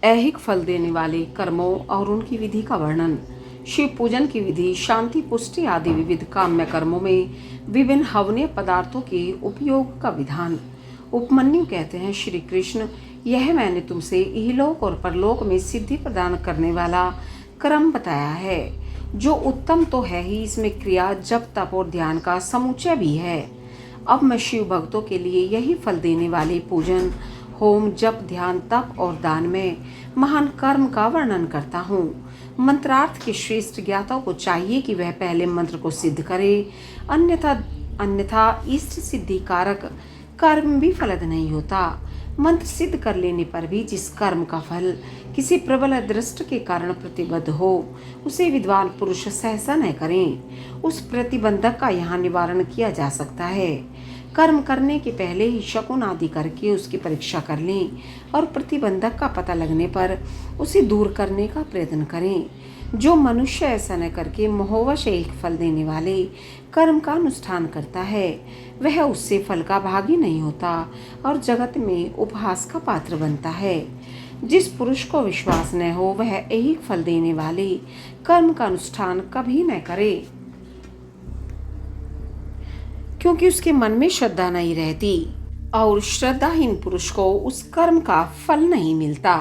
ऐहिक फल देने वाले कर्मों और उनकी विधि का वर्णन। शिव पूजन की विधि, शांति, पुष्टि आदि विविध काम्य कर्मों में विभिन्न हवनीय पदार्थों के उपयोग का विधान। उपमन्यु कहते हैं, श्री कृष्ण, यह मैंने तुमसे इहलोक और परलोक में सिद्धि प्रदान करने वाला क्रम बताया है, जो उत्तम तो है ही, इसमें क्रिया, जप, तप और ध्यान का समुच्चय भी है। अब मैं शिव भक्तों के लिए यही फल देने वाले पूजन, होम, जप, ध्यान, तप और दान में महान कर्म का वर्णन करता हूँ। मंत्रार्थ के श्रेष्ठ ज्ञाताओं को चाहिए कि वह पहले मंत्र को सिद्ध करे, अन्यथा इष्ट सिद्धि कारक कर्म भी फलद नहीं होता। मंत्र सिद्ध कर लेने पर भी जिस कर्म का फल किसी प्रबल दृष्ट के कारण प्रतिबद्ध हो, उसे विद्वान पुरुष सहसा न करें। उस प्रतिबंधक का यहाँ निवारण किया जा सकता है। कर्म करने के पहले ही शकुन आदि करके उसकी परीक्षा कर लें और प्रतिबंधक का पता लगने पर उसे दूर करने का प्रयत्न करें। जो मनुष्य ऐसा न करके मोहवश एक फल देने वाले कर्म का अनुष्ठान करता है, वह उससे फल का भागी नहीं होता और जगत में उपहास का पात्र बनता है। जिस पुरुष को विश्वास न हो, वह एक फल देने वाले कर्म का अनुष्ठान कभी न करे, क्योंकि उसके मन में श्रद्धा नहीं रहती और श्रद्धाहीन पुरुष को उस कर्म का फल नहीं मिलता।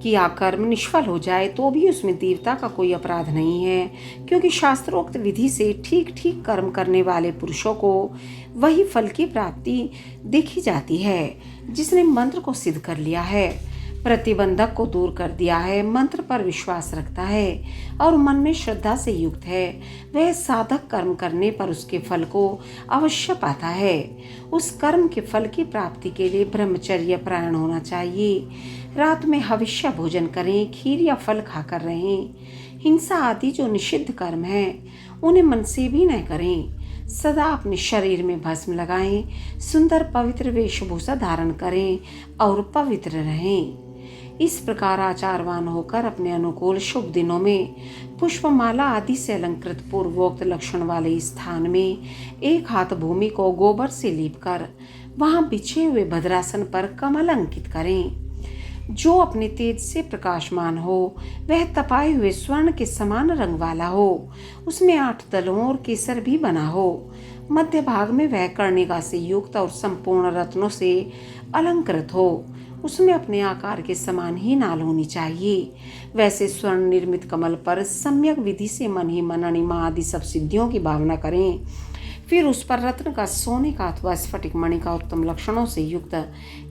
किया कर्म निष्फल हो जाए तो भी उसमें देवता का कोई अपराध नहीं है, क्योंकि शास्त्रोक्त विधि से ठीक ठीक कर्म करने वाले पुरुषों को वही फल की प्राप्ति देखी जाती है जिसने मंत्र को सिद्ध कर लिया है, प्रतिबंधक को दूर कर दिया है, मंत्र पर विश्वास रखता है और मन में श्रद्धा से युक्त है। वह साधक कर्म करने पर उसके फल को अवश्य पाता है। उस कर्म के फल की प्राप्ति के लिए ब्रह्मचर्य परायण होना चाहिए। रात में हविष्य भोजन करें, खीर या फल खाकर रहें। हिंसा आदि जो निषिद्ध कर्म है, उन्हें मन से भी न करें। सदा अपने शरीर में भस्म लगाएं, सुंदर पवित्र वेशभूषा धारण करें और पवित्र रहें। इस प्रकार आचारवान होकर अपने अनुकूल शुभ दिनों में पुष्पमाला आदि से अलंकृत पूर्वोक्त लक्षण वाले स्थान में एक हाथ भूमि को गोबर से लीपकर वहां बिछे हुए भद्रासन पर कमल अंकित करें। जो अपने तेज से प्रकाशमान हो, वह तपाए हुए स्वर्ण के समान रंग वाला हो, उसमें 8 दलों और केसर भी बना हो। मध्य भाग में वह कर्णिका से युक्त और संपूर्ण रत्नों से अलंकृत हो। उसमें अपने आकार के समान ही नाल होनी चाहिए। वैसे स्वर्ण निर्मित कमल पर सम्यक विधि से मन ही मन अणिमा आदि सब सिद्धियों की भावना करें। फिर उस पर रत्न का, सोने का अथवा स्फटिक मणि का उत्तम लक्षणों से युक्त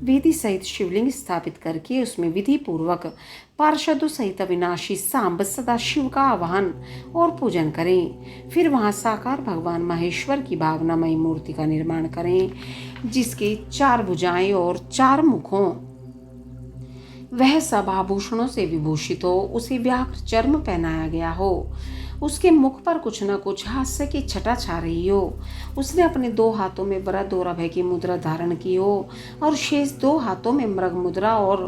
वेदी सहित शिवलिंग स्थापित करके उसमें विधि पूर्वक पार्षदों सहित अविनाशी सांब सदा शिव का आवाहन और पूजन करें। फिर वहां साकार भगवान महेश्वर की भावनामयी मूर्ति का निर्माण करें, जिसके 4 भुजाएं और 4 मुख हों। वह सब आभूषणों से विभूषित हो, उसे व्याघ्र चर्म पहनाया गया हो, उसके मुख पर कुछ न कुछ हास्य की छटा छा रही हो, उसने अपने 2 हाथों में वरद और अभय की मुद्रा धारण की हो और शेष 2 हाथों में मृग मुद्रा और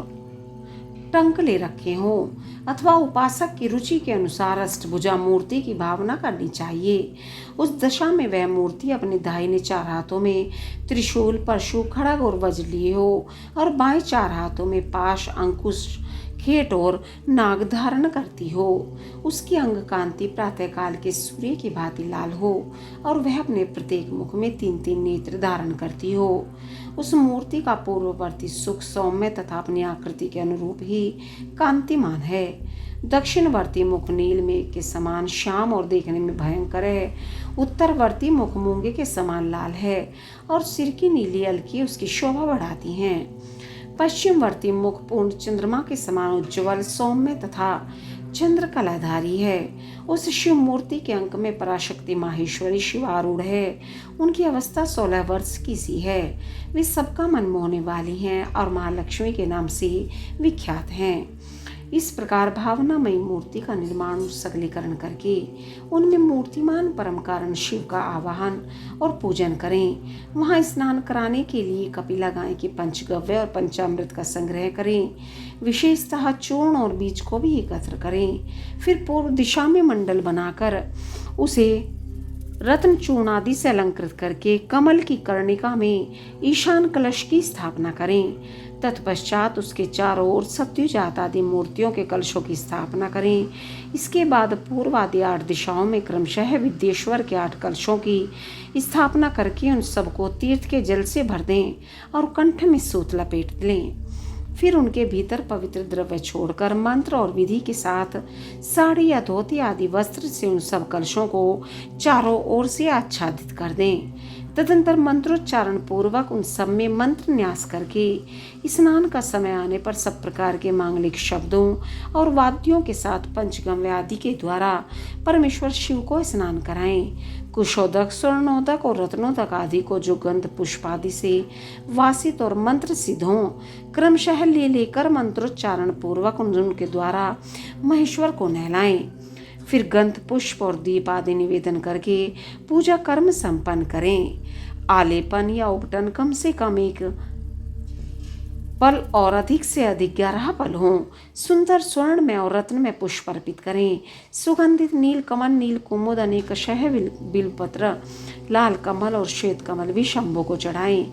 टंक ले रखे हो, अथवा उपासक की रुचि के अनुसार अष्टभुजा मूर्ति की भावना करनी चाहिए। उस दशा में वह मूर्ति अपने दाहिने 4 हाथों में त्रिशूल, परशु, खड़ग और वज्र लिए हो और बाएं 4 हाथों में पाश, अंकुश, खेट और नाग धारण करती हो। उसकी अंग कांति प्रातःकाल के सूर्य की भांति लाल हो और वह अपने प्रत्येक मुख में 3-3 नेत्र धारण करती हो। उस मूर्ति का पूर्ववर्ती सुख सौम्य तथा अपनी आकृति के अनुरूप ही कांतिमान है। दक्षिणवर्ती मुख नील मेघ के समान श्याम और देखने में भयंकर है। उत्तरवर्ती मुख मूंगे के समान लाल है और सिर की नीली अलकी उसकी शोभा बढ़ाती हैं। पश्चिमवर्ती मुख पूर्ण चंद्रमा के समान उज्ज्वल, सौम्य तथा चंद्र कलाधारी है। उस शिव मूर्ति के अंक में पराशक्ति माहेश्वरी शिवारूढ़ है। उनकी अवस्था 16 वर्ष की सी है। वे सबका मन मोहने वाली हैं और महालक्ष्मी के नाम से विख्यात हैं। इस प्रकार भावनामयी मूर्ति का निर्माण और सकलीकरण करके उनमें मूर्तिमान परम कारण शिव का आवाहन और पूजन करें। वहां स्नान कराने के लिए कपिला गाय के पंचगव्य और पंचामृत का संग्रह करें। विशेषतः चूर्ण और बीज को भी एकत्र करें। फिर पूर्व दिशा में मंडल बनाकर उसे रत्न चूर्ण आदि से अलंकृत करके कमल की कर्णिका में ईशान कलश की स्थापना करें। तत्पश्चात उसके चारों ओर सत्युजात आदि मूर्तियों के कलशों की स्थापना करें। इसके बाद पूर्व आदि 8 दिशाओं में क्रमशः विद्येश्वर के 8 कलशों की स्थापना करके उन सबको तीर्थ के जल से भर दें और कंठ में सूत लपेट लें। फिर उनके भीतर पवित्र द्रव्य छोड़कर मंत्र और विधि के साथ साड़ी या धोती आदि वस्त्र से उन सब कलशों को चारों ओर से आच्छादित कर दें। तदंतर मंत्रोच्चारण पूर्वक उन सब में मंत्र न्यास करके स्नान का समय आने पर सब प्रकार के मांगलिक शब्दों और वाद्यों के साथ पंचगव्य आदि के द्वारा परमेश्वर शिव को स्नान कराएं। कुशोदक, स्वर्णोदक और रत्नोदक आदि को जो गंध पुष्प आदि से वासित और मंत्र सिद्ध हों, क्रमशः ले लेकर मंत्रोच्चारण पूर्वक उनके द्वारा महेश्वर को नहलाएं। फिर गंध पुष्प और दीप आदि निवेदन करके पूजा कर्म संपन्न करें। आलेपन या उपटन कम से कम 1 पल और अधिक से अधिक 11 पल हों। सुंदर स्वर्ण में और रत्न में पुष्प अर्पित करें। सुगंधित नील कमल, नील कुमुद, अनेक शह बिलपत्र, लाल कमल और श्वेत कमल भी शंभु को चढ़ाएं।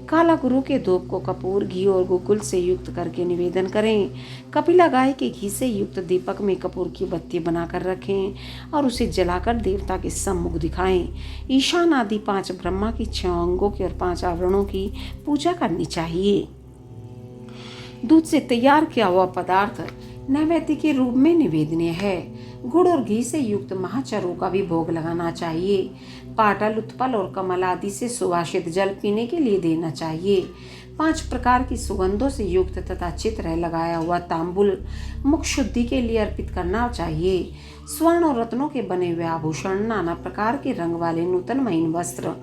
काला गुरु के धूप को कपूर, घी और गुकुल से युक्त करके निवेदन करें। कपिला गाय के घी से युक्त दीपक में कपूर की बत्ती बनाकर रखें और उसे जलाकर देवता के सम्मुख दिखाएं। ईशान आदि 5 ब्रह्मा की 6 अंगों की और 5 आवरणों की पूजा करनी चाहिए। दूध से तैयार किया हुआ पदार्थ नैवेद्य के रूप में निवेदनीय है। गुड़ और घी से युक्त महाचरों का भी भोग लगाना चाहिए। पाटल, उत्पल और कमल आदि से सुवासित जल पीने के लिए देना चाहिए। 5 प्रकार की सुगंधों से युक्त तथा चित्र लगाया हुआ तांबुल मुख शुद्धि के लिए अर्पित करना चाहिए। स्वर्ण और रत्नों के बने हुए आभूषण, नाना प्रकार के रंग वाले नूतन महीन वस्त्र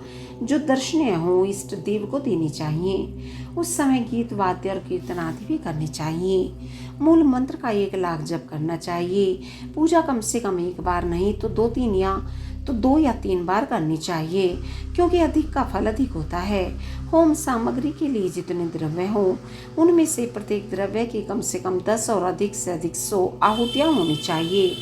जो दर्शनीय हो, इष्ट देव को देनी चाहिए। उस समय गीत, वाद्य और कीर्तन आदि भी करने चाहिए। मूल मंत्र का 1 लाख जप करना चाहिए। पूजा कम से कम 1 बार नहीं तो 2 या 3 बार करनी चाहिए, क्योंकि अधिक का फल अधिक होता है। होम सामग्री के लिए जितने द्रव्य हों, उनमें से प्रत्येक द्रव्य की कम से कम 10 और अधिक से अधिक 100 आहुतियाँ होनी चाहिए।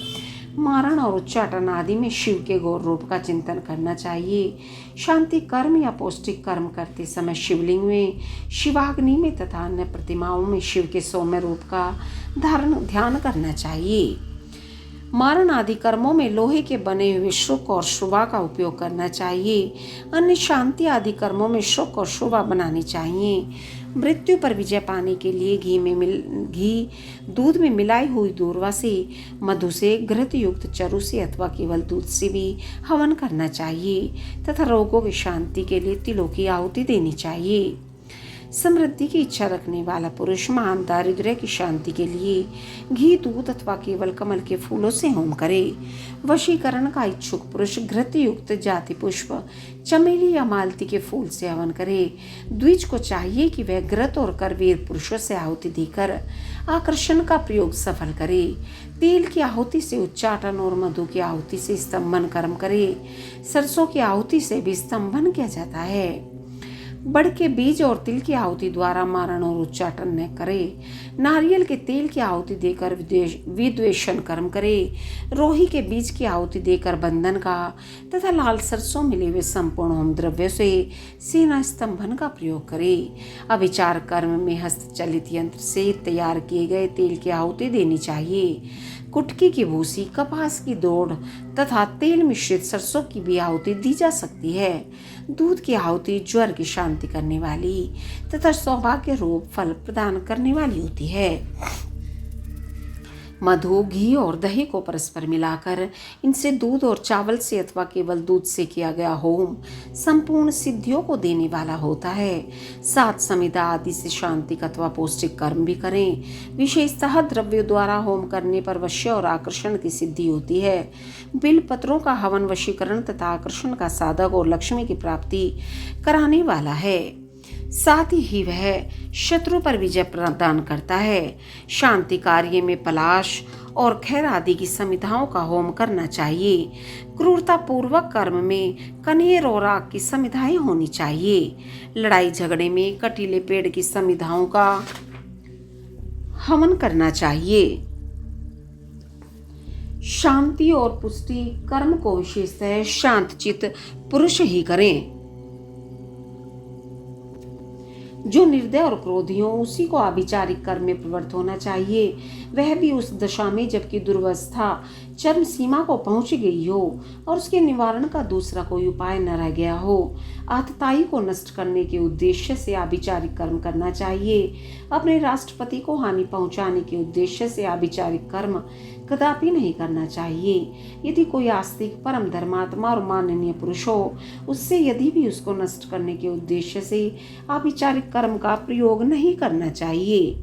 मारण और उच्चाटन आदि में शिव के गौर रूप का चिंतन करना चाहिए। शांति कर्म या पौष्टिक कर्म करते समय शिवलिंग में, शिवाग्नि में तथा अन्य प्रतिमाओं में शिव के सौम्य रूप का ध्यान करना चाहिए। मारण आदि कर्मों में लोहे के बने हुए शुक और शुभा का उपयोग करना चाहिए। अन्य शांति आदि कर्मों में शुक और शुभा बनानी चाहिए। मृत्यु पर विजय पाने के लिए घी दूध में मिलाई हुई दूर्वा से, मधु से, घृत युक्त चरु से अथवा केवल दूध से भी हवन करना चाहिए तथा रोगों की शांति के लिए तिलों की आहुति देनी चाहिए। समृद्धि की इच्छा रखने वाला पुरुष महान दारिद्र्य की शांति के लिए घी, दूध अथवा केवल कमल के फूलों से होम करे। वशीकरण का इच्छुक पुरुष घृत युक्त जाति पुष्प, चमेली या मालती के फूल से हवन करे। द्विज को चाहिए कि वह घृत और करवीर पुरुषों से आहुति देकर आकर्षण का प्रयोग सफल करे। तेल की आहुति से उच्चाटन और मधु की आहुति से स्तंभन कर्म करे। सरसों की आहुति से भी स्तंभन किया जाता है। बड़ के बीज और तिल की आहुति द्वारा मारण और उच्चाटन न करे। नारियल के तेल की आहुति देकर विद्वेषण कर्म करे। रोही के बीज की आहुति देकर बंधन का तथा लाल सरसों मिले हुए संपूर्ण होम द्रव्य से सेना स्तंभन का प्रयोग करे। अविचार कर्म में हस्तचलित यंत्र से तैयार किए गए तेल की आहुति देनी चाहिए। कुटकी की भूसी, कपास की दौड़ तथा तेल मिश्रित सरसों की भी आहुति दी जा सकती है। दूध की आहुति ज्वर की शांति करने वाली तथा सौभाग्य रूप फल प्रदान करने वाली होती है। मधु, घी और दही को परस्पर मिलाकर इनसे दूध और चावल से अथवा केवल दूध से किया गया होम संपूर्ण सिद्धियों को देने वाला होता है। 7 समिधा आदि से शांति अथवा पौष्टिक कर्म भी करें। विशेषतः द्रव्यों द्वारा होम करने पर वश्य और आकर्षण की सिद्धि होती है। बिल पत्रों का हवन वशीकरण तथा आकर्षण का साधक और लक्ष्मी की प्राप्ति कराने वाला है। साथ ही वह शत्रु पर विजय प्रदान करता है। शांति कार्य में पलाश और खैर आदि की समिधाओं का होम करना चाहिए। क्रूरता पूर्वक कर्म में कनेर और आग की समिधाएं होनी चाहिए। लड़ाई झगड़े में कटीले पेड़ की समिधाओं का हवन करना चाहिए। शांति और पुष्टि कर्म को विशेषतः शांत चित्त पुरुष ही करें। जो निर्दय और क्रोधी हो उसी को आभिचारिक कर्म में प्रवृत्त होना चाहिए, वह भी उस दशा में जबकि दुर्वस्था चरम सीमा को पहुंच गई हो और उसके निवारण का दूसरा कोई उपाय न रह गया हो। आतताई को नष्ट करने के उद्देश्य से आभिचारिक कर्म करना चाहिए। अपने राष्ट्रपति को हानि पहुंचाने के उद्देश्य से आभिचारिक कर्म कदापि नहीं करना चाहिए। यदि कोई आस्तिक परम धर्मात्मा और माननीय पुरुष हो, उससे यदि भी उसको नष्ट करने के उद्देश्य से आभिचारिक कर्म का प्रयोग नहीं करना चाहिए।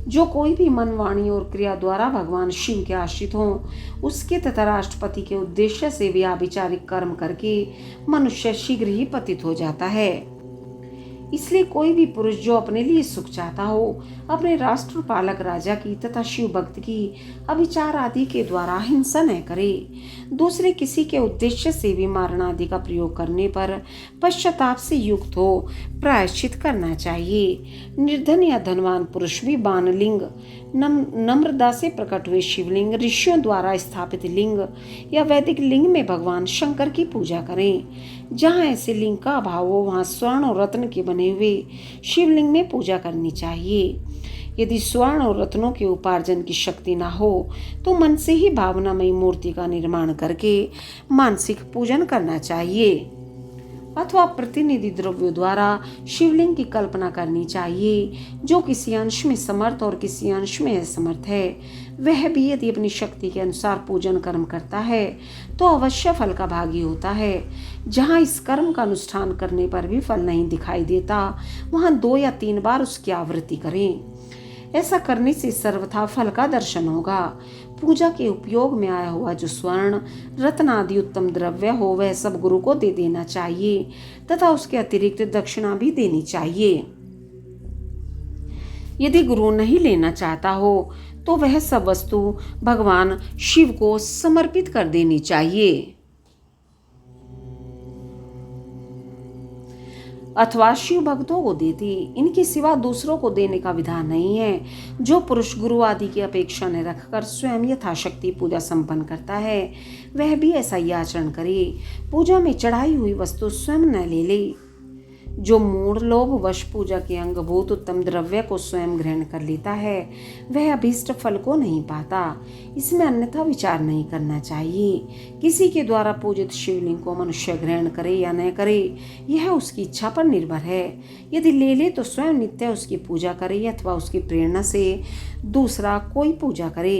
जो कोई भी मन, वाणी और क्रिया द्वारा भगवान शिव के आश्रित हों, उसके तथा राष्ट्रपति के उद्देश्य से भी आभिचारिक कर्म करके मनुष्य शीघ्र ही पतित हो जाता है। इसलिए कोई भी पुरुष जो अपने लिए सुख चाहता हो, अपने राष्ट्र पालक राजा की तथा शिव भक्त की अभिचार आदि के द्वारा हिंसा न करे। दूसरे किसी के उद्देश्य से भी मारण आदि का प्रयोग करने पर पश्चाताप से युक्त हो प्रायश्चित करना चाहिए। निर्धन या धनवान पुरुष भी बाणलिंग, नम्रता से प्रकट हुए शिवलिंग, ऋषियों द्वारा स्थापित लिंग या वैदिक लिंग में भगवान शंकर की पूजा करें। जहाँ ऐसे लिंग का अभाव हो, वहाँ स्वर्ण और रत्न के बने हुए शिवलिंग में पूजा करनी चाहिए। यदि स्वर्ण और रत्नों के उपार्जन की शक्ति ना हो तो मन से ही भावनामयी मूर्ति का निर्माण करके मानसिक पूजन करना चाहिए, अथवा प्रतिनिधि द्रव्यों द्वारा शिवलिंग की कल्पना करनी चाहिए। जो किसी अंश में समर्थ और किसी अंश में असमर्थ है, वह भी यदि अपनी शक्ति के अनुसार पूजन कर्म करता है तो अवश्य फल का भागी होता है। जहाँ इस कर्म का अनुष्ठान करने पर भी फल नहीं दिखाई देता, वहाँ 2 या 3 बार उसकी आवृत्ति करें। ऐसा करने से सर्वथा फल का दर्शन होगा। पूजा के उपयोग में आया हुआ जो स्वर्ण, रत्न आदि उत्तम द्रव्य हो, वह सब गुरु को दे देना चाहिए तथा उसके अतिरिक्त दक्षिणा भी देनी चाहिए। यदि गुरु नहीं लेना चाहता हो तो वह सब वस्तु भगवान शिव को समर्पित कर देनी चाहिए अथवा शिव भक्तों को देती। इनके सिवा दूसरों को देने का विधान नहीं है। जो पुरुष गुरु आदि की अपेक्षा न रखकर स्वयं यथाशक्ति पूजा संपन्न करता है, वह भी ऐसा ही आचरण करे। पूजा में चढ़ाई हुई वस्तु स्वयं न ले ले। जो मूढ़ लोभ वश पूजा के अंगभूत उत्तम द्रव्य को स्वयं ग्रहण कर लेता है, वह अभीष्ट फल को नहीं पाता। इसमें अन्यथा विचार नहीं करना चाहिए। किसी के द्वारा पूजित शिवलिंग को मनुष्य ग्रहण करे या न करे, यह उसकी इच्छा पर निर्भर है। यदि ले ले तो स्वयं नित्य उसकी पूजा करे अथवा उसकी प्रेरणा से दूसरा कोई पूजा करे।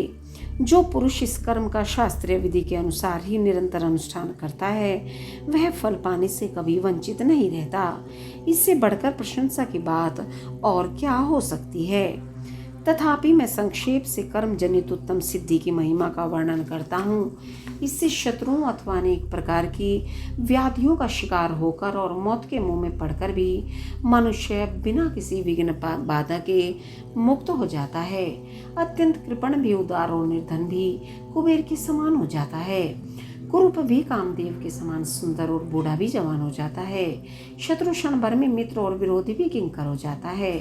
जो पुरुष इस कर्म का शास्त्रीय विधि के अनुसार ही निरंतर अनुष्ठान करता है, वह फल पाने से कभी वंचित नहीं रहता। इससे बढ़कर प्रशंसा की बात और क्या हो सकती है। तथापि मैं संक्षेप से कर्म जनित उत्तम सिद्धि की महिमा का वर्णन करता हूँ। इससे शत्रुओं अथवा अनेक प्रकार की व्याधियों का शिकार होकर और मौत के मुंह में पड़कर भी मनुष्य बिना किसी विघ्न बाधा के मुक्त हो जाता है। अत्यंत कृपण भी, उदार और निर्धन भी कुबेर के समान हो जाता है। कुरूप भी कामदेव के समान सुंदर और बूढ़ा भी जवान हो जाता है। शत्रु क्षण भर में मित्र और विरोधी भी किंकर हो जाता है।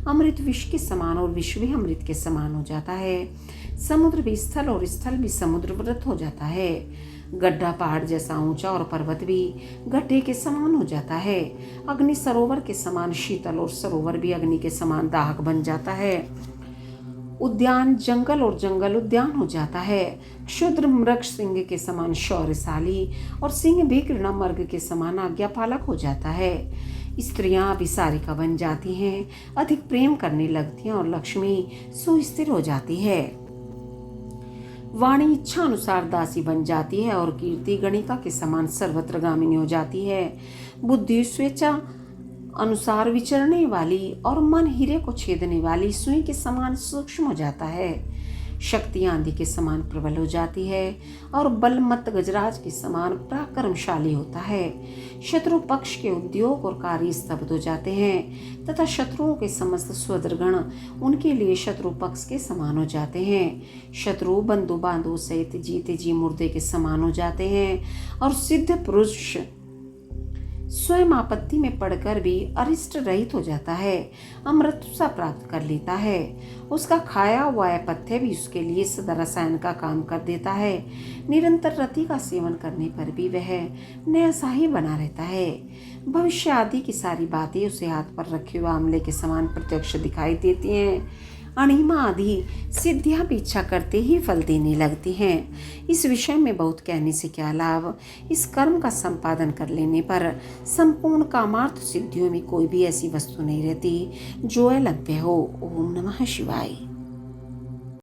अमृत विष के समान और विष भी अमृत के समान हो जाता है। समुद्र भी स्थल और स्थल भी समुद्रव्रत हो जाता है। गड्ढा पहाड़ जैसा ऊंचा और पर्वत भी गड्ढे के समान हो जाता है। अग्नि सरोवर के समान शीतल और सरोवर भी अग्नि के समान दाहक बन जाता है। उद्यान जंगल और जंगल उद्यान हो जाता है। क्षुद्र मृग सिंह के समान शौर्यशाली और सिंह भी कृष्णमृग के समान आज्ञापालक हो जाता है। स्त्रियां अभिसारिका बन जाती हैं, अधिक प्रेम करने लगती हैं और लक्ष्मी सुस्थिर हो जाती है। वाणी इच्छा अनुसार दासी बन जाती है और कीर्ति गणिका के समान सर्वत्र गामिनी हो जाती है। बुद्धि स्वेच्छा अनुसार विचरने वाली और मन हीरे को छेदने वाली सुई के समान सूक्ष्म हो जाता है। शक्ति आंधी के समान प्रबल हो जाती है और बलमत्त गजराज के समान पराक्रमशाली होता है। शत्रु पक्ष के उद्योग और कार्य स्तब्ध हो जाते हैं तथा शत्रुओं के समस्त स्वदर्गण उनके लिए शत्रु पक्ष के समान हो जाते हैं। शत्रु बंधु बांधु सहित जीते जी मुर्दे के समान हो जाते हैं और सिद्ध पुरुष स्वयं आपत्ति में पड़कर भी अरिष्ट रहित हो जाता है, अमृत सा प्राप्त कर लेता है। उसका खाया हुआ पथ्य भी उसके लिए सदा रसायन का काम कर देता है। निरंतर रति का सेवन करने पर भी वह नया सा ही बना रहता है। भविष्य आदि की सारी बातें उसे हाथ पर रखे हुए आंवले के समान प्रत्यक्ष दिखाई देती हैं। अणिमा आदि सिद्धियां भी इच्छा करते ही फल देने लगती हैं। इस विषय में बहुत कहने से क्या लाभ। इस कर्म का संपादन कर लेने पर संपूर्ण कामार्थ सिद्धियों में कोई भी ऐसी वस्तु नहीं रहती जो अलभ्य हो। ओम नमः शिवाय।